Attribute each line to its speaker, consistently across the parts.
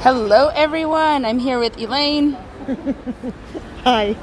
Speaker 1: Hello everyone, I'm here with Elaine.
Speaker 2: Hi.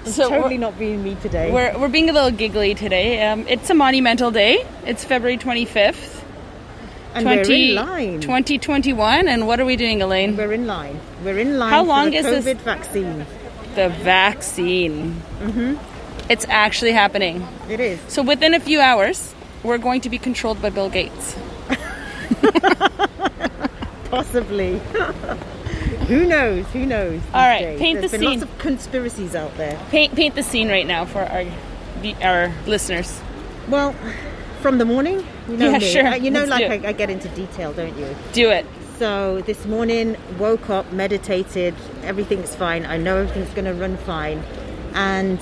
Speaker 1: So
Speaker 2: totally not being me today.
Speaker 1: We're being a little giggly today. It's a monumental day. It's February 25th.
Speaker 2: And we're in line.
Speaker 1: 2021, and what are we doing, Elaine?
Speaker 2: We're in line. We're in line
Speaker 1: How long
Speaker 2: for the
Speaker 1: is
Speaker 2: COVID
Speaker 1: this?
Speaker 2: vaccine.
Speaker 1: The vaccine. It's actually happening.
Speaker 2: It is.
Speaker 1: So within a few hours, we're going to be controlled by Bill Gates.
Speaker 2: Possibly. Who knows? Who knows?
Speaker 1: All right,
Speaker 2: days.
Speaker 1: paint
Speaker 2: There's
Speaker 1: the
Speaker 2: been
Speaker 1: scene.
Speaker 2: lots of conspiracies out there.
Speaker 1: Paint the scene right now for our listeners.
Speaker 2: Well, from the morning, you know
Speaker 1: Yeah,
Speaker 2: me.
Speaker 1: sure.
Speaker 2: You know,
Speaker 1: Let's do it.
Speaker 2: I get into detail, don't you?
Speaker 1: Do it.
Speaker 2: So this morning, woke up, meditated, everything's fine. I know everything's going to run fine. And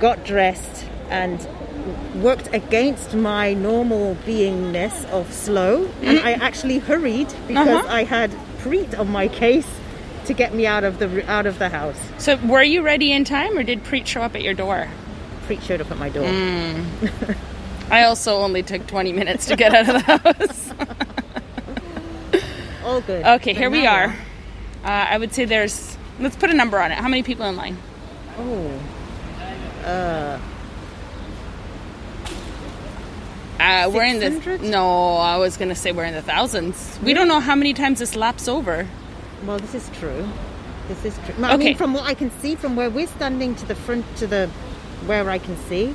Speaker 2: got dressed and worked against my normal beingness of slow. And I actually hurried because I had Preet on my case to get me out of the house.
Speaker 1: So were you ready in time, or did Preet show up at your door?
Speaker 2: Preet showed up at my door.
Speaker 1: I also only took 20 minutes to get out of the house.
Speaker 2: All good.
Speaker 1: Okay,
Speaker 2: But
Speaker 1: here we
Speaker 2: now
Speaker 1: are. I would say let's put a number on it. How many people in line? We're in the
Speaker 2: 600?
Speaker 1: No, I was gonna say we're in the thousands. We don't know how many times this laps over.
Speaker 2: Well, this is true. This is true. I mean, from what I can see, from where we're standing to the front, where I can see,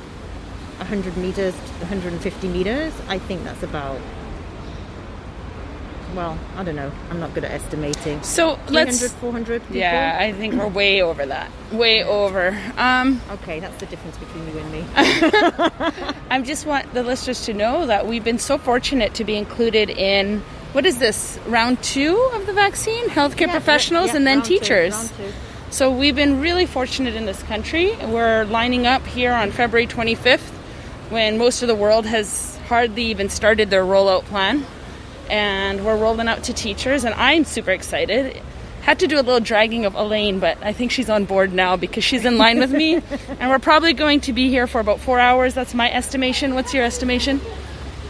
Speaker 2: 100 meters, 150 meters, I think that's about, well, I don't know. I'm not good at estimating.
Speaker 1: So
Speaker 2: 300, 400 people?
Speaker 1: Yeah, I think we're way over that. Way over.
Speaker 2: Okay, that's the difference between you and me.
Speaker 1: I just want the listeners to know that we've been so fortunate to be included in, what is this, round 2 of the vaccine? Healthcare professionals and then
Speaker 2: round two,
Speaker 1: teachers.
Speaker 2: round two.
Speaker 1: So we've been really fortunate in this country. We're lining up here on February 25th when most of the world has hardly even started their rollout plan. And we're rolling out to teachers, and I'm super excited. Had to do a little dragging of Elaine, but I think she's on board now because she's in line with me. And we're probably going to be here for about 4 hours. That's my estimation. What's your estimation?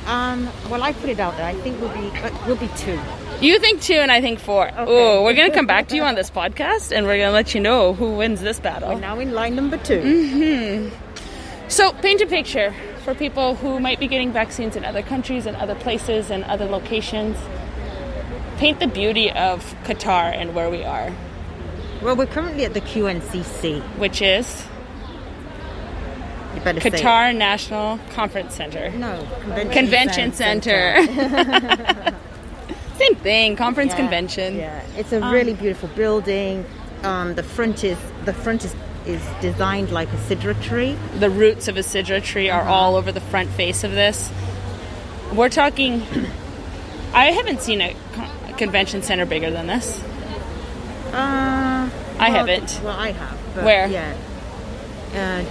Speaker 2: Well, I put it out there. I think we'll be 2.
Speaker 1: You think 2 and I think 4.
Speaker 2: Okay.
Speaker 1: Oh, we're going to come back to you on this podcast, and we're going to let you know who wins this battle.
Speaker 2: We're now in line number 2.
Speaker 1: So, paint a picture for people who might be getting vaccines in other countries and other places and other locations. Paint the beauty of Qatar and where we are.
Speaker 2: Well, we're currently at the QNCC.
Speaker 1: Which is
Speaker 2: You better say
Speaker 1: Qatar National Conference Center.
Speaker 2: it. No,
Speaker 1: Convention Center. Same thing, conference convention.
Speaker 2: Yeah, it's a really beautiful building. The front is designed like a sidra tree.
Speaker 1: The roots of a sidra tree are all over the front face of this. We're talking, I haven't seen a convention center bigger than this. I haven't.
Speaker 2: Well, I have. But
Speaker 1: Where?
Speaker 2: Yeah.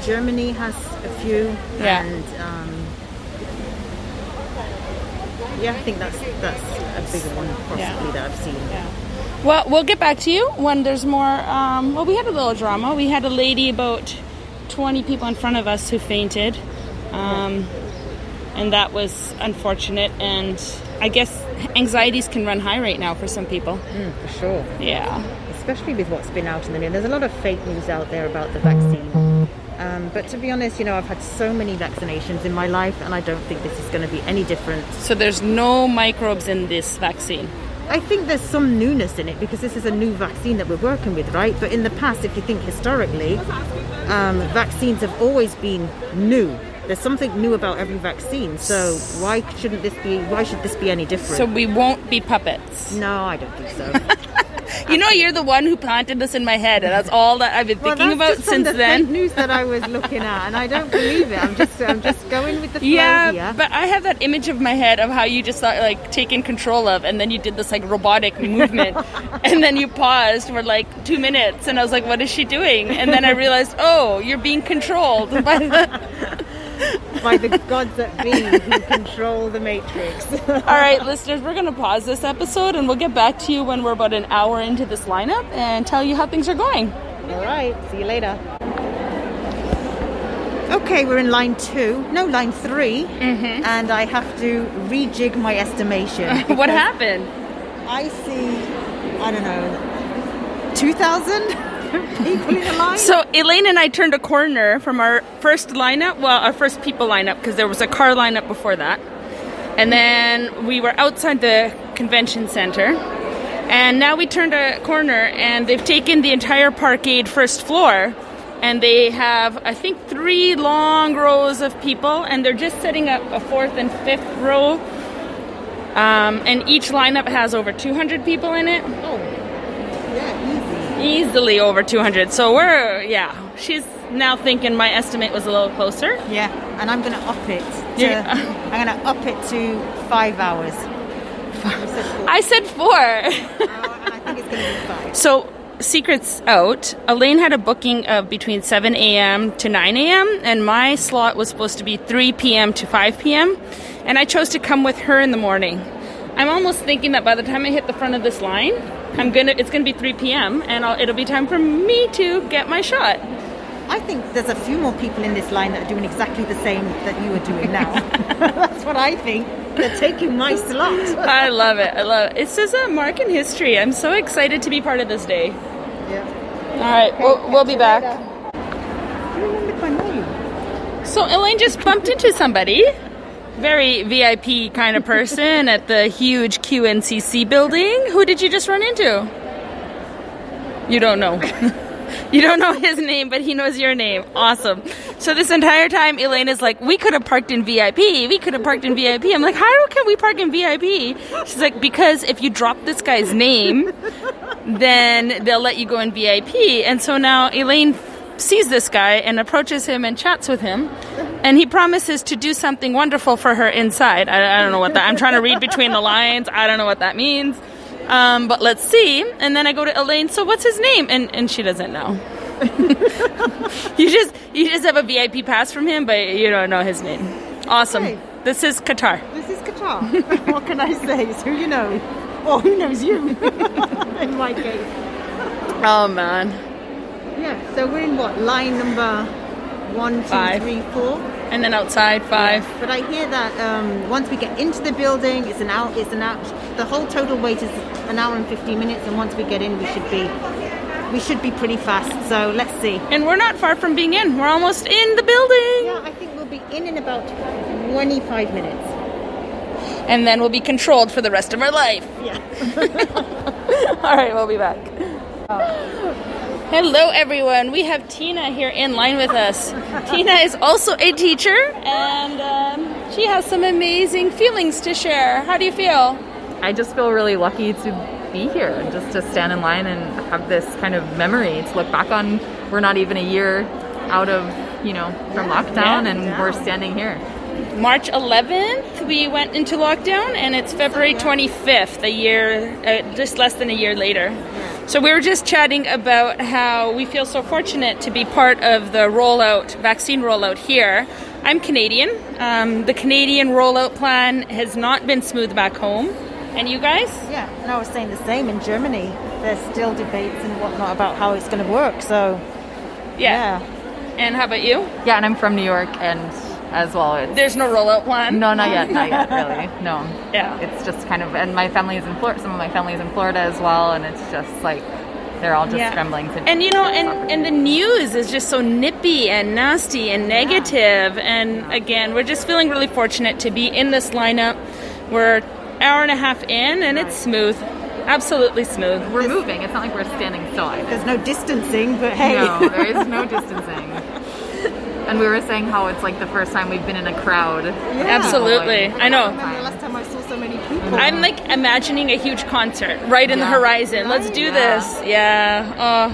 Speaker 2: Germany has a few.
Speaker 1: Yeah.
Speaker 2: And I think that's a bigger one possibly that I've seen.
Speaker 1: Yeah. Well, we'll get back to you when there's more. Well, we had a little drama. We had a lady about 20 people in front of us who fainted. And that was unfortunate. And I guess anxieties can run high right now for some people.
Speaker 2: For sure.
Speaker 1: Yeah.
Speaker 2: Especially with what's been out in the news. There's a lot of fake news out there about the vaccine. But to be honest, I've had so many vaccinations in my life, and I don't think this is going to be any different.
Speaker 1: So there's no microbes in this vaccine.
Speaker 2: I think there's some newness in it because this is a new vaccine that we're working with, right? But in the past, if you think historically, vaccines have always been new. There's something new about every vaccine. So why should this be any different?
Speaker 1: So we won't be puppets.
Speaker 2: No, I don't think so.
Speaker 1: You're the one who planted this in my head, and that's all that I've been thinking about
Speaker 2: just
Speaker 1: since
Speaker 2: from the
Speaker 1: then.
Speaker 2: fake news that I was looking at, and I don't believe it. I'm just going with the flow
Speaker 1: Yeah,
Speaker 2: here.
Speaker 1: but I have that image of my head of how you just thought, like, taken control of, and then you did this, like, robotic movement, and then you paused for, like, 2 minutes, and I was like, what is she doing? And then I realized, oh, you're being controlled by
Speaker 2: the gods that be who control the matrix.
Speaker 1: All right, listeners, we're going to pause this episode, and we'll get back to you when we're about an hour into this lineup and tell you how things are going.
Speaker 2: All right, see you later. Okay, we're in line 3, and I have to rejig my estimation.
Speaker 1: What happened?
Speaker 2: I see, I don't know, 2,000 people in the line.
Speaker 1: So Elaine and I turned a corner from our first lineup, our first people lineup, because there was a car lineup before that. And then we were outside the convention center. And now we turned a corner and they've taken the entire parkade first floor. And they have, I think, 3 long rows of people. And they're just setting up a 4th and 5th row. And each lineup has over 200 people in it.
Speaker 2: Oh, yeah,
Speaker 1: Easily over 200. So she's now thinking my estimate was a little closer.
Speaker 2: Yeah, and I'm going to up it. I'm going to up it to 5 hours.
Speaker 1: I said 4.
Speaker 2: And I think it's going to be 5.
Speaker 1: So, secrets out. Elaine had a booking of between 7 a.m. to 9 a.m. and my slot was supposed to be 3 p.m. to 5 p.m. And I chose to come with her in the morning. I'm almost thinking that by the time I hit the front of this line, it's gonna be 3 p.m. and it'll be time for me to get my shot.
Speaker 2: I think there's a few more people in this line that are doing exactly the same that you are doing now. That's what I think. They're taking my slot.
Speaker 1: I love it. It's just a mark in history. I'm so excited to be part of this day.
Speaker 2: Yeah.
Speaker 1: All right,
Speaker 2: Okay,
Speaker 1: we'll be back.
Speaker 2: I remember my name.
Speaker 1: So Elaine just bumped into somebody. Very VIP kind of person at the huge QNCC building. Who did you just run into? You don't know. You don't know his name, but he knows your name. Awesome. So this entire time, Elaine is like, we could have parked in VIP. We could have parked in VIP. I'm like, how can we park in VIP? She's like, because if you drop this guy's name, then they'll let you go in VIP. And so now Elaine sees this guy and approaches him and chats with him. And he promises to do something wonderful for her inside. I don't know what that... I'm trying to read between the lines. I don't know what that means. But let's see. And then I go to Elaine, so what's his name? And she doesn't know. You just have a VIP pass from him, but you don't know his name. Awesome.
Speaker 2: Hey.
Speaker 1: This is Qatar.
Speaker 2: This is Qatar. What can I say? It's who you know. Or who knows you, in my case.
Speaker 1: Oh, man.
Speaker 2: Yeah, so we're in what? Line number 1, 2,
Speaker 1: 5.
Speaker 2: 3, 4.
Speaker 1: And then outside, 5.
Speaker 2: Yeah. But I hear that once we get into the building, it's an hour. The whole total wait is an hour and 15 minutes, and once we get in, we should be pretty fast. So let's see.
Speaker 1: And we're not far from being in. We're almost in the building.
Speaker 2: Yeah, I think we'll be in about 25 minutes.
Speaker 1: And then we'll be controlled for the rest of our life.
Speaker 2: Yeah.
Speaker 1: All right, we'll be back. Hello, everyone. We have Tina here in line with us. Tina is also a teacher, and she has some amazing feelings to share. How do you feel?
Speaker 3: I just feel really lucky to be here and just to stand in line and have this kind of memory to look back on. We're not even a year out of, from lockdown, and we're standing here.
Speaker 1: March 11th, we went into lockdown, and it's February 25th, just less than a year later. So we were just chatting about how we feel so fortunate to be part of the vaccine rollout here. I'm Canadian. The Canadian rollout plan has not been smooth back home. And you guys?
Speaker 2: Yeah, and I was saying the same in Germany. There's still debates and whatnot about how it's going to work. So, yeah.
Speaker 1: And how about you?
Speaker 3: Yeah, and I'm from New York, and as well.
Speaker 1: There's no rollout plan?
Speaker 3: No, not yet, really. No.
Speaker 1: Yeah.
Speaker 3: It's just kind of, and my family is in Florida, some of my family is in Florida as well, and it's just like, they're all just scrambling to...
Speaker 1: And and the news is just so nippy and nasty and negative. And again, we're just feeling really fortunate to be in this lineup. We're an hour and a half in, and it's smooth. Absolutely smooth.
Speaker 3: We're moving. It's not like we're standing still either.
Speaker 2: There's no distancing, but hey.
Speaker 3: No, there is no distancing. And we were saying how it's like the first time we've been in a crowd.
Speaker 2: Yeah.
Speaker 1: Absolutely. I know.
Speaker 2: I remember the last time I saw so many people.
Speaker 1: I'm like imagining a huge concert right in the horizon. Let's do this. Yeah.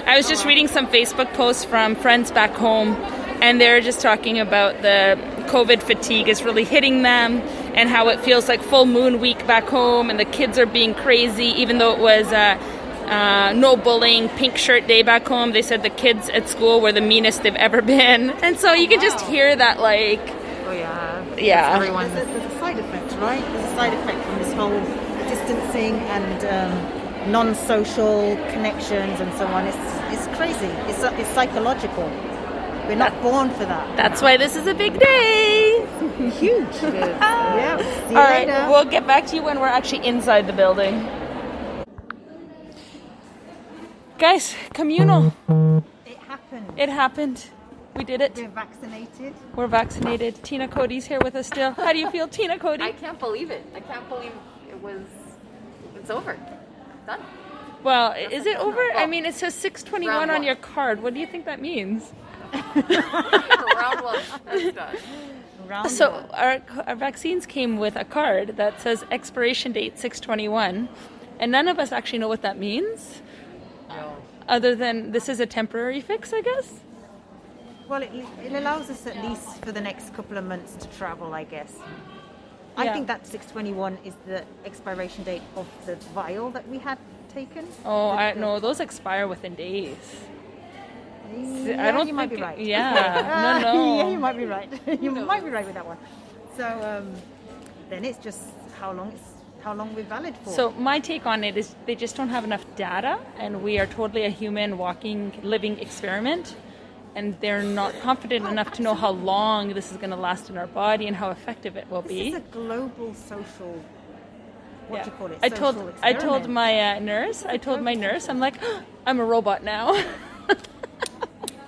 Speaker 1: I was just reading some Facebook posts from friends back home, and they're just talking about the COVID fatigue is really hitting them, and how it feels like full moon week back home, and the kids are being crazy, even though it was no bullying, pink shirt day back home. They said the kids at school were the meanest they've ever been. And so you can just hear that, like...
Speaker 3: Oh, yeah.
Speaker 1: Yeah.
Speaker 3: Everyone.
Speaker 2: There's a side effect, right? There's a side effect from this whole distancing and non-social connections and so on. It's crazy. It's psychological. We're not born for that.
Speaker 1: That's why this is a big day.
Speaker 2: Huge. Yeah. See you
Speaker 1: All right,
Speaker 2: later.
Speaker 1: we'll get back to you when we're actually inside the building. Guys, communal.
Speaker 2: It happened.
Speaker 1: It happened. We did it.
Speaker 2: We're vaccinated.
Speaker 1: We're vaccinated. Tina Cody's here with us still. How do you feel, Tina Cody?
Speaker 3: I can't believe it. I can't believe it's over. Done.
Speaker 1: Well, is it over?
Speaker 3: Well,
Speaker 1: I mean, it says 621
Speaker 3: round
Speaker 1: on
Speaker 3: one.
Speaker 1: your card. What do you think that means?
Speaker 3: Round one. That's done.
Speaker 2: Round
Speaker 1: So
Speaker 2: one.
Speaker 1: our vaccines came with a card that says expiration date 621, and none of us actually know what that means,
Speaker 3: No.
Speaker 1: other than this is a temporary fix, I guess.
Speaker 2: Well, it allows us at least for the next couple of months to travel, I guess. I
Speaker 1: Yeah.
Speaker 2: think that 621 is the expiration date of the vial that we had taken.
Speaker 1: Oh,
Speaker 2: The-
Speaker 1: I
Speaker 2: the-
Speaker 1: no, those expire within days.
Speaker 2: Yeah,
Speaker 1: I don't
Speaker 2: you might
Speaker 1: think
Speaker 2: be right.
Speaker 1: Yeah, no.
Speaker 2: Yeah, you might be right. You might be right with that one. So then it's just how long we're valid for.
Speaker 1: So my take on it is they just don't have enough data, and we are totally a human walking, living experiment, and they're not confident enough to know how long this is going to last in our body and how effective it will
Speaker 2: this
Speaker 1: be.
Speaker 2: is a global social. What do you call it?
Speaker 1: I
Speaker 2: Social
Speaker 1: told
Speaker 2: experiment.
Speaker 1: my nurse. I told my nurse, I'm like, I'm a robot now.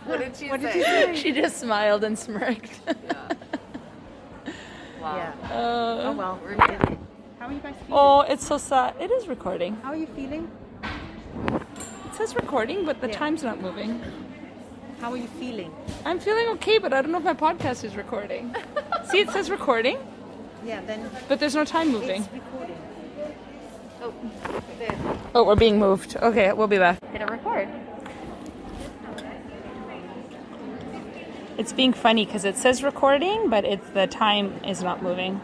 Speaker 3: What did she
Speaker 2: What did
Speaker 3: say?
Speaker 2: you say?
Speaker 1: She just smiled and smirked.
Speaker 3: Wow.
Speaker 2: Yeah.
Speaker 1: Uh,
Speaker 2: Oh well.
Speaker 3: We're here.
Speaker 2: How are you guys feeling?
Speaker 1: oh, it's so sad. It is recording.
Speaker 2: How are you feeling?
Speaker 1: It says recording, but the
Speaker 2: Yeah.
Speaker 1: time's not moving.
Speaker 2: How are you feeling?
Speaker 1: I'm feeling okay, but I don't know if my podcast is recording. See, it says recording,
Speaker 2: Yeah. Then
Speaker 1: but there's no time moving.
Speaker 2: it's recording.
Speaker 3: Oh, there.
Speaker 1: Oh, we're being moved. Okay, we'll be back.
Speaker 3: Hit a record.
Speaker 1: It's being funny because it says recording, but the time is not moving.